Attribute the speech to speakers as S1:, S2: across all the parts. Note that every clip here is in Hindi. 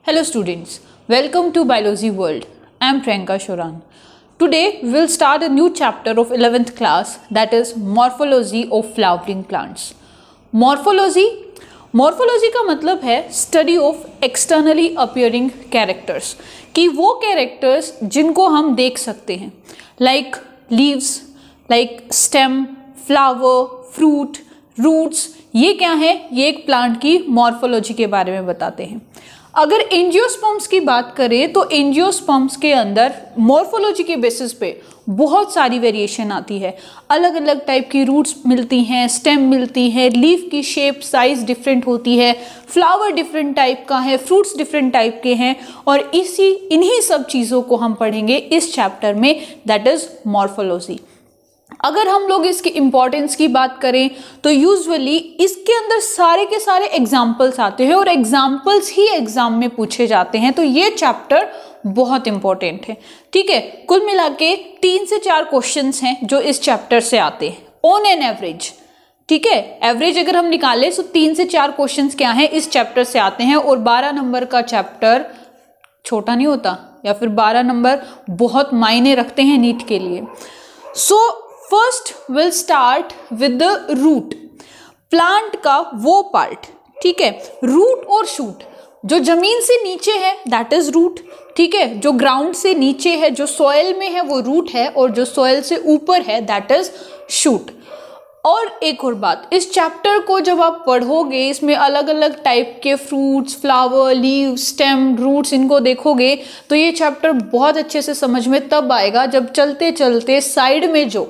S1: Hello students, welcome to Biology World. I am Priyanka Shoran. Today we will start a new chapter of 11th class, that is Morphology of Flowering Plants. Morphology का मतलब है study of externally appearing characters, कि वो characters जिनको हम देख सकते हैं, like leaves, like stem, flower, fruit, roots. ये क्या है? ये एक प्लांट की मॉर्फोलॉजी के बारे में बताते हैं. अगर एंजियोस्पर्म्स की बात करें तो एंजियोस्पर्म्स के अंदर मॉर्फोलॉजी के बेसिस पे बहुत सारी वेरिएशन आती है. अलग अलग टाइप की रूट्स मिलती हैं, स्टेम मिलती है, लीफ की शेप साइज डिफरेंट होती है, फ्लावर डिफरेंट टाइप का है, फ्रूट्स डिफरेंट टाइप के हैं, और इन्हीं सब चीज़ों को हम पढ़ेंगे इस चैप्टर में, दैट इज मॉर्फोलॉजी. अगर हम लोग इसकी इम्पोर्टेंस की बात करें तो यूजुअली इसके अंदर सारे के सारे एग्जाम्पल्स आते हैं और एग्जाम्पल्स ही एग्जाम में पूछे जाते हैं, तो ये चैप्टर बहुत इंपॉर्टेंट है. ठीक है, कुल मिला के 3 से 4 क्वेश्चंस हैं जो इस चैप्टर से आते हैं ऑन एन एवरेज. ठीक है, एवरेज अगर हम निकालें तो 3 से 4 क्वेश्चंस क्या हैं इस चैप्टर से आते हैं, और 12 नंबर का चैप्टर छोटा नहीं होता, या फिर 12 नंबर बहुत मायने रखते हैं नीट के लिए. So first will start with the root. Plant का वो पार्ट, ठीक है, रूट और शूट. जो जमीन से नीचे है दैट इज रूट. ठीक है, जो ग्राउंड से नीचे है, जो सॉइल में है वो रूट है, और जो सॉइल से ऊपर है दैट इज शूट. और एक और बात, इस चैप्टर को जब आप पढ़ोगे इसमें अलग अलग टाइप के fruits, flower, leave, stem, roots इनको देखोगे तो ये चैप्टर बहुत अच्छे से समझ में तब आएगा जब चलते चलते साइड में जो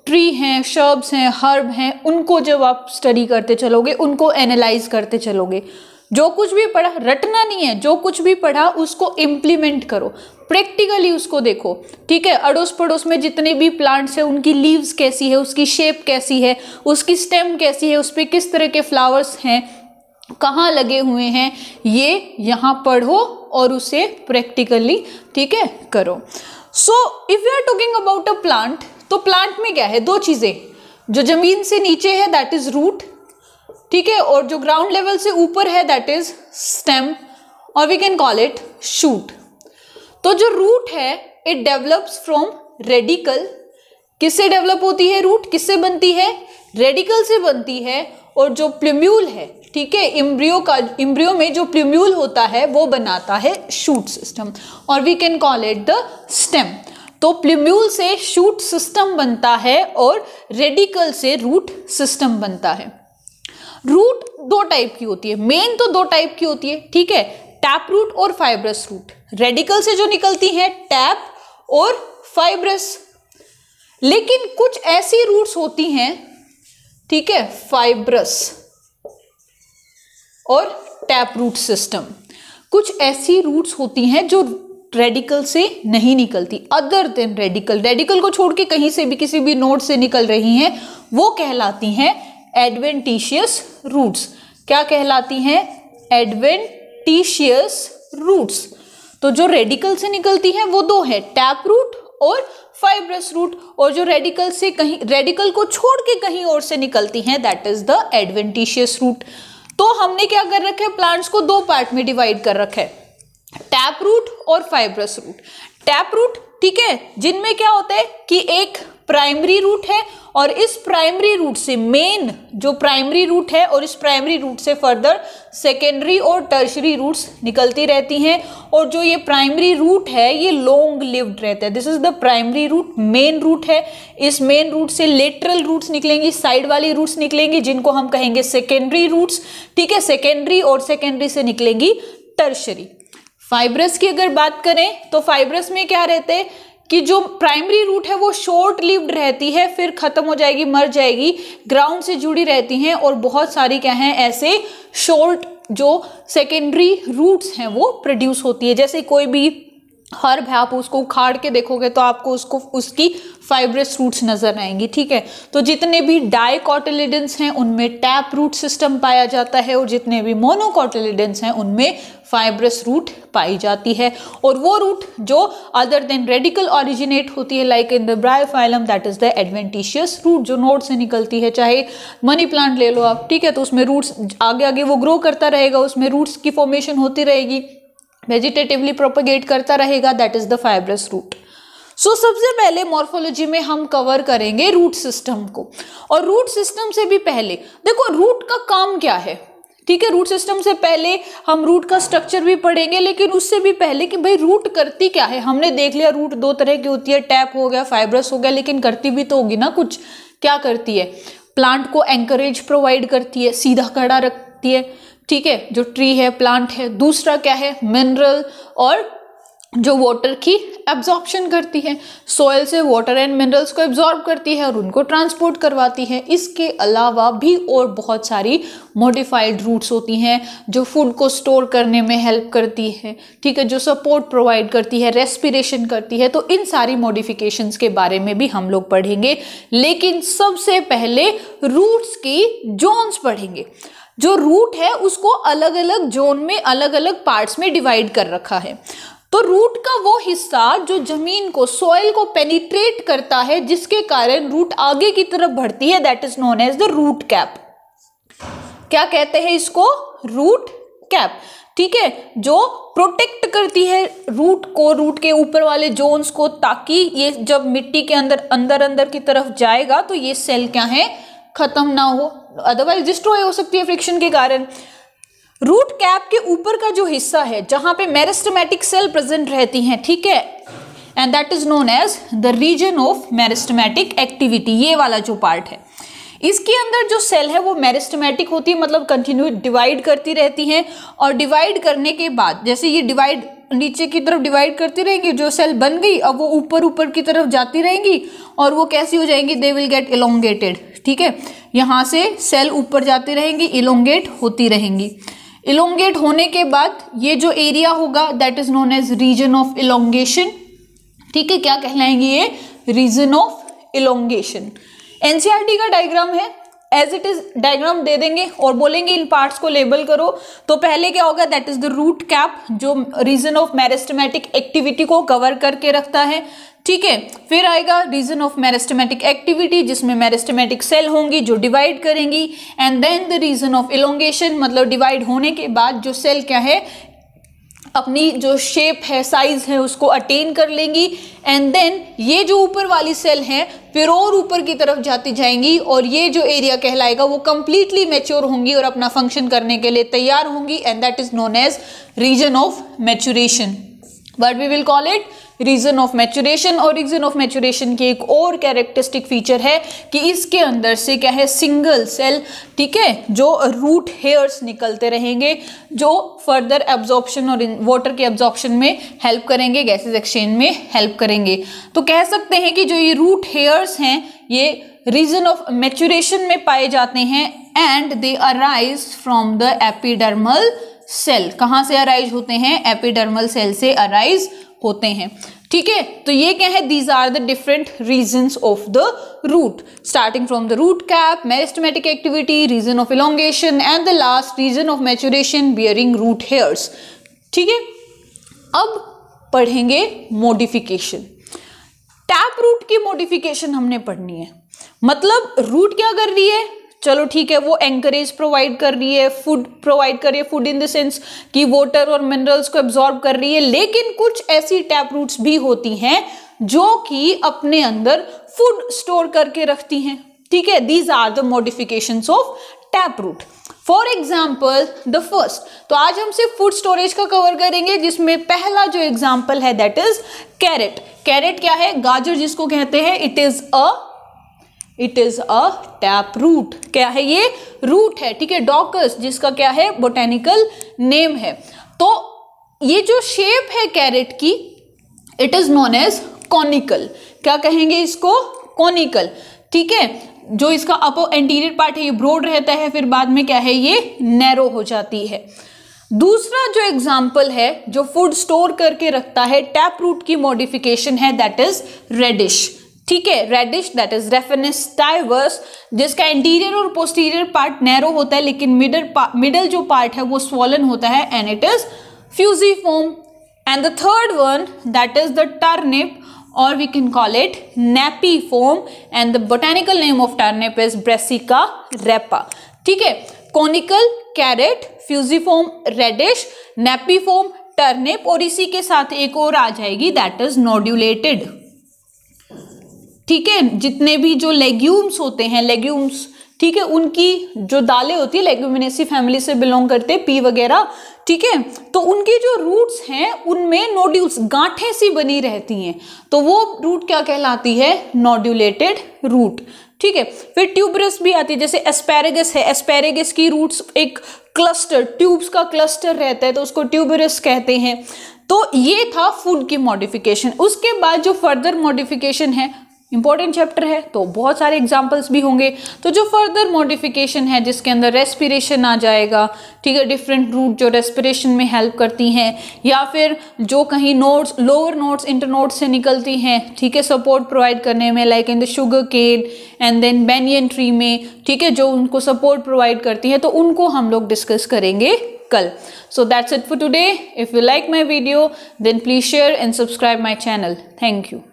S1: ट्री हैं, शर्ब्स हैं, हर्ब हैं, उनको जब आप स्टडी करते चलोगे, उनको एनालाइज करते चलोगे. जो कुछ भी पढ़ा रटना नहीं है, जो कुछ भी पढ़ा उसको इम्प्लीमेंट करो, प्रैक्टिकली उसको देखो. ठीक है, अड़ोस पड़ोस में जितने भी प्लांट्स हैं उनकी लीव्स कैसी है, उसकी शेप कैसी है, उसकी स्टेम कैसी है, उस पर किस तरह के फ्लावर्स हैं, कहाँ लगे हुए हैं, ये यहाँ पढ़ो और उसे प्रैक्टिकली, ठीक है, करो. So if you are talking about a plant, तो प्लांट में क्या है? 2 चीजें. जो जमीन से नीचे है दैट इज रूट, ठीक है, और जो ग्राउंड लेवल से ऊपर है दैट इज स्टेम, और we can call it shoot. तो जो रूट है इट डेवलप्स फ्रॉम रेडिकल. किससे डेवलप होती है रूट? किससे बनती है? रेडिकल से बनती है. और जो प्लूम्यूल है, ठीक है, इम्ब्रियो में जो प्लूम्यूल होता है वो बनाता है शूट सिस्टम, और we can call it the stem. तो प्लूम्यूल से शूट सिस्टम बनता है और रेडिकल से रूट सिस्टम बनता है. रूट 2 टाइप की होती है, मेन तो 2 टाइप की होती है. ठीक है, टैप रूट और फाइब्रस रूट. रेडिकल से जो निकलती है टैप और फाइब्रस. लेकिन कुछ ऐसी रूट्स होती हैं, ठीक है, फाइब्रस और टैप रूट सिस्टम. कुछ ऐसी रूट्स होती हैं जो रेडिकल से नहीं निकलती, अदर देन रेडिकल. रेडिकल को छोड़ के कहीं से भी किसी भी नोड से निकल रही हैं, वो कहलाती हैं एडवेंटिशियस रूट्स. क्या कहलाती हैं? Adventitious roots. तो जो रेडिकल से निकलती हैं वो 2 है, टैप रूट और फाइब्रस रूट. और जो रेडिकल को छोड़ के कहीं और से निकलती हैं that is the adventitious root. तो हमने क्या कर रखा है? प्लांट्स को 2 पार्ट में डिवाइड कर रखा है, टैप रूट और फाइब्रस रूट. टैप रूट, ठीक है, जिनमें क्या होता है कि एक प्राइमरी रूट है, और इस प्राइमरी रूट से मेन जो प्राइमरी रूट है, और इस प्राइमरी रूट से फर्दर सेकेंडरी और टर्शरी रूट्स निकलती रहती हैं. और जो ये प्राइमरी रूट है ये लॉन्ग लिव्ड रहता है. This is the primary root, main root है. इस मेन रूट से लेटरल रूट्स निकलेंगी, साइड वाली रूट्स निकलेंगी, जिनको हम कहेंगे सेकेंडरी रूट्स. ठीक है, सेकेंडरी, और सेकेंडरी से निकलेंगी टर्शरी. फाइब्रस की अगर बात करें तो फाइब्रस में क्या रहते हैं कि जो प्राइमरी रूट है वो शॉर्ट लिव्ड रहती है, फिर खत्म हो जाएगी, मर जाएगी, ग्राउंड से जुड़ी रहती हैं. और बहुत सारी क्या हैं ऐसे शॉर्ट जो सेकेंडरी रूट्स हैं वो प्रोड्यूस होती है. जैसे कोई भी हर्ब है, आप उसको उखाड़ के देखोगे तो आपको उसकी फाइब्रस रूट्स नजर आएंगी. ठीक है, तो जितने भी डाइकोटिलिडन्स हैं उनमें टैप रूट सिस्टम पाया जाता है, और जितने भी मोनोकोटिलिडन्स हैं उनमें फाइब्रस रूट पाई जाती है. और वो रूट जो अदर देन रेडिकल ओरिजिनेट होती है, like in the bryophyllum, that is the adventitious root, जो नोड से निकलती है. चाहे मनी प्लांट ले लो आप, ठीक है, तो उसमें रूट्स आगे आगे वो ग्रो करता रहेगा, उसमें रूट्स की फॉर्मेशन होती रहेगी. वेजिटेटिवली प्रोपेगेट करता रहेगा, that is the fibrous root. So सबसे पहले मॉर्फोलॉजी में हम कवर करेंगे रूट सिस्टम को। और रूट सिस्टम से भी पहले देखो रूट का काम क्या है, ठीक है। रूट सिस्टम से पहले हम रूट का स्ट्रक्चर भी पढ़ेंगे, लेकिन उससे भी पहले कि भाई रूट करती क्या है। हमने देख लिया रूट दो तरह की होती है, टैप हो गया, फाइब्रस हो गया, लेकिन करती भी तो होगी ना कुछ। क्या करती है, प्लांट को एंकरेज प्रोवाइड करती है, सीधा खड़ा रखती है, ठीक है, जो ट्री है, प्लांट है। दूसरा क्या है, मिनरल और जो वाटर की एब्जॉर्प्शन करती है, सॉइल से वाटर एंड मिनरल्स को एब्जॉर्ब करती है और उनको ट्रांसपोर्ट करवाती है। इसके अलावा भी और बहुत सारी मॉडिफाइड रूट्स होती हैं जो फूड को स्टोर करने में हेल्प करती है, ठीक है, जो सपोर्ट प्रोवाइड करती है, रेस्पिरेशन करती है। तो इन सारी मॉडिफिकेशंस के बारे में भी हम लोग पढ़ेंगे, लेकिन सबसे पहले रूट्स की जोन्स पढ़ेंगे। जो रूट है उसको अलग अलग जोन में, अलग अलग पार्ट्स में डिवाइड कर रखा है। तो रूट का वो हिस्सा जो जमीन को, सॉइल को पेनिट्रेट करता है, जिसके कारण रूट आगे की तरफ बढ़ती है, that is known as the root cap. क्या कहते हैं इसको, रूट कैप, ठीक है, जो प्रोटेक्ट करती है रूट को, रूट के ऊपर वाले जोन्स को, ताकि ये जब मिट्टी के अंदर अंदर की तरफ जाएगा तो ये सेल क्या है, खत्म ना हो, अदरवाइज डिस्ट्रॉय हो सकती है फ्रिक्शन के कारण। रूट कैप के ऊपर का जो हिस्सा है जहां पे मेरिस्टेमेटिक सेल प्रेजेंट रहती हैं, ठीक है, and that is known as the region of meristematic activity. ये वाला जो पार्ट है, इसके अंदर जो सेल है वो मेरिस्टेमेटिक होती है, मतलब कंटिन्यू डिवाइड करती रहती हैं। और डिवाइड करने के बाद जैसे ये डिवाइड नीचे की तरफ डिवाइड करती रहेगी, जो सेल बन गई अब वो ऊपर की तरफ जाती रहेंगी और वो कैसी हो जाएंगी, दे विल गेट इलोंगेटेड, ठीक है। यहाँ से सेल ऊपर जाती रहेंगी, इलोंगेट होती रहेंगी। इलोंगेट होने के बाद ये जो एरिया होगा that is known as region of elongation, ठीक है। क्या कहलाएंगे ये, रीजन ऑफ इलोंगेशन। एनसीईआरटी का डायग्राम है, एज इट इज डायग्राम दे देंगे और बोलेंगे इन पार्ट्स को लेबल करो। तो पहले क्या होगा, that is the root cap, जो रीजन ऑफ मेरिस्टेमेटिक एक्टिविटी को कवर करके रखता है, ठीक है। फिर आएगा रीजन ऑफ मेरिस्टेमेटिक एक्टिविटी, जिसमें मेरिस्टेमेटिक सेल होंगी जो डिवाइड करेंगी, and then the region of elongation, मतलब डिवाइड होने के बाद जो सेल क्या है, अपनी जो शेप है, साइज है, उसको अटेन कर लेंगी। एंड देन ये जो ऊपर वाली सेल है फिर और ऊपर की तरफ जाती जाएंगी और ये जो एरिया कहलाएगा वो कंप्लीटली मैच्योर होंगी और अपना फंक्शन करने के लिए तैयार होंगी, and that is known as region of maturation. But we will call it region of maturation. और रीजन ऑफ मैच्योरेशन की एक और कैरेक्टरिस्टिक फीचर है कि इसके अंदर से क्या है, सिंगल सेल, ठीक है, जो रूट हेयर्स निकलते रहेंगे, जो फर्दर एब्जॉर्प्शन और वाटर के एब्जॉर्प्शन में हेल्प करेंगे, गैसेस एक्सचेंज में हेल्प करेंगे। तो कह सकते हैं कि जो ये रूट हेयर्स हैं ये रीजन ऑफ मैच्योरेशन में पाए जाते हैं, and they arise from the epidermal cell. कहाँ से अराइज होते हैं, एपिडर्मल सेल से अराइज होते हैं, ठीक है। तो ये क्या है, these are the different regions of the root, starting from the root cap, meristematic activity, region of elongation and the last region of maturation bearing root hairs, ठीक है। अब पढ़ेंगे मॉडिफिकेशन। टैप रूट की मॉडिफिकेशन हमने पढ़नी है, मतलब रूट क्या कर रही है, चलो ठीक है, वो एंकरेज प्रोवाइड कर रही है, फूड प्रोवाइड कर रही है, फूड इन द सेंस कि वाटर और मिनरल्स को एब्जॉर्ब कर रही है, लेकिन कुछ ऐसी टैप रूट्स भी होती हैं जो कि अपने अंदर फूड स्टोर करके रखती हैं, ठीक है। These are the modifications of tap root. For example the first, तो आज हम सिर्फ फूड स्टोरेज का कवर करेंगे, जिसमें पहला जो एग्जाम्पल है दैट इज कैरेट। कैरेट क्या है, गाजर जिसको कहते हैं, it is a tap root. क्या है ये, रूट है, ठीक है। डॉकस जिसका क्या है, बोटेनिकल नेम है। तो ये जो शेप है कैरेट की, it is known as conical. क्या कहेंगे इसको, कॉनिकल, ठीक है। जो इसका अपर एंटीरियर पार्ट है ये ब्रॉड रहता है, फिर बाद में क्या है ये नैरो हो जाती है। दूसरा जो एग्जाम्पल है जो फूड स्टोर करके रखता है, टैप रूट की मॉडिफिकेशन है, दैट इज रेडिश, ठीक है। रेडिश दैट इज रेफिनिस टाइवर्स, जिसका इंटीरियर और पोस्टीरियर पार्ट नैरो होता है, लेकिन मिडल जो पार्ट है वो स्वॉलन होता है, and it is fusiform. And the third one that is the turnip, or we can call it napiform, and the botanical name of turnip is Brassica rapa, ठीक है। Conical, carrot, fusiform, radish, napiform, turnip, और इसी के साथ एक और आ जाएगी दैट इज नोड्यूलेटेड। ठीक है, जितने भी जो लेग्यूम्स होते हैं, लेग्यूम्स, ठीक है, उनकी जो दालें होती है लेग्यूमिनेसी फैमिली से बिलोंग करते हैं, पी वगैरह, ठीक है, तो उनके जो रूट्स हैं उनमें नोड्यूल्स, गांठें सी बनी रहती हैं, तो वो रूट क्या कहलाती है, नोड्यूलेटेड रूट। ठीक है, फिर ट्यूबरस भी आती है, जैसे एस्पैरेगस है, एस्पैरेगस की रूट्स एक क्लस्टर, ट्यूब्स का क्लस्टर रहता है तो उसको ट्यूबरस कहते हैं। तो ये था फूड की मॉडिफिकेशन। उसके बाद जो फर्दर मॉडिफिकेशन है, इंपॉर्टेंट चैप्टर है तो बहुत सारे एग्जाम्पल्स भी होंगे, तो जो फर्दर मॉडिफिकेशन है जिसके अंदर रेस्पिरेशन आ जाएगा, ठीक है, डिफरेंट रूट जो रेस्पिरेशन में हेल्प करती हैं, या फिर जो कहीं नोड्स, लोअर नोड्स इंटरनोड से निकलती हैं, ठीक है, सपोर्ट प्रोवाइड करने में, like in the sugar cane and then banyan tree में, ठीक है, जो उनको सपोर्ट प्रोवाइड करती है, तो उनको हम लोग डिस्कस करेंगे कल। So that's it for today. If you like my video, then please share and subscribe my channel. Thank you.